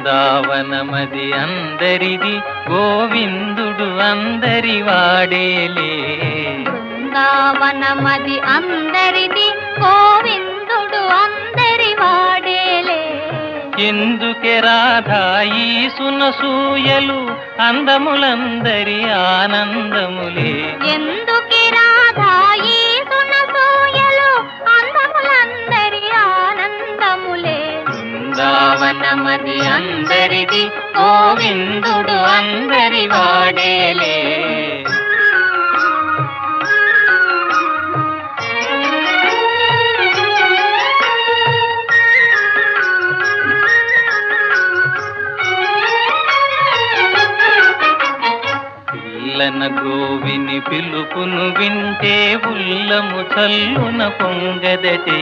బృందావనమది అందరిది గోవిందుడు అందరి వాడేలే. బృందావనమది అందరిది గోవిందుడు అందరి వాడేలే. ఎందుకే రాధా ఈ సునసూయలు అందములందరి ఆనందములే. ఎందుకే రాధా ఈ సునసూయలు అందములందరి ఆనందములే. బృందావనమది అందరిది గోవిందుడు అందరి వాడేలే. పిల్లన గోవిని పిలుపును వింటే ఉల్లము చల్లున పొంగదటే.